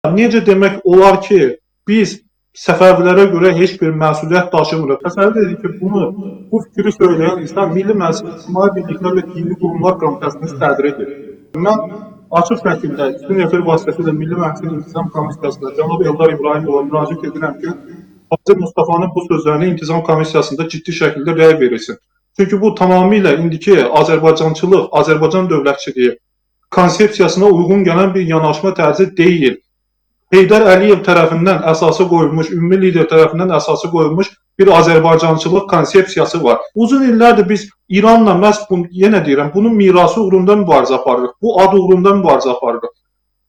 Necə demək olar ki, biz Səfəvilərə görə heç bir məsuliyyət daşımırıq? Təsəvvür edin ki, bu fikri söyləyən insan Milli Məclis İctimai Birliklər və Dini Qurumlar Komitəsinin sədridir. Mən açıq şəkildə üstün efir vasitəsilə Milli Məclisin İntizam Komissiyasına cənab Eldar İbrahimova müraciət edirəm ki, Hacı Mustafanın bu sözlərini İntizam Komissiyasında ciddi şəkildə rəy verilsin. Çünki bu tamamilə indiki Azərbaycançılıq, Azərbaycan dövlətçiliyi konsepsiyasına uyğun gələn bir yanaşma tərzi deyil. Heydər Əliyev tərəfindən əsası qoyulmuş, ümumi lider tərəfindən əsası qoyulmuş bir Azərbaycançılıq konsepsiyası var. Uzun illərdir biz İranla məhz yenə deyirəm, bunun mirası uğrunda mübarizə aparırıq. Bu ad uğrunda mübarizə aparırıq.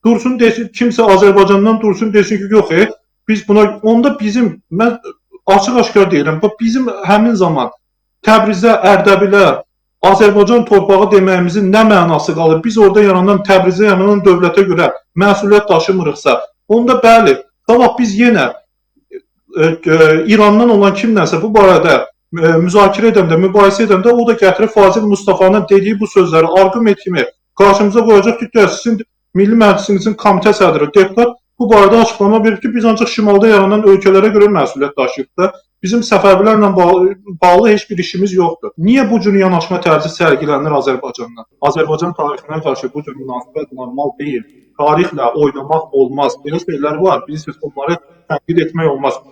Dursun desin, kimsə Azərbaycandan dursun desin ki, yox, biz buna, onda mən açıq-aşkar deyirəm, bizim həmin zaman Təbrizə, Ərdəbilə, Azərbaycan torpağı deməyimizin nə mənası qalır? Biz orada yaranan, Təbrizə yaranan dövlətə görə məsuliyyət daşımırıqsa, onda bəli, sabah biz yenə İrandan olan kimlənsə bu barədə müzakirə edəndə, mübahisə edəndə o da gətirib Fazil Mustafanın dediyi bu sözləri arqument kimi qarşımıza qoyacaq ki, sizin Milli Məclisinizin komitə sədri, deputat bu barədə açıqlama verir ki, biz ancaq şimalda yaranan ölkələrə görə məsuliyyət daşıyırıq da, bizim Səfəvilərlə bağlı heç bir işimiz yoxdur. Niyə bu cür yanaşma tərzi sərgilənir Azərbaycandan? Azərbaycan tarixinə qarşı bu cür münasibət normal deyil. Tarixlə oynamaq olmaz. Belə şeylər var, bilirsiniz, onları tənqid etmək olmaz.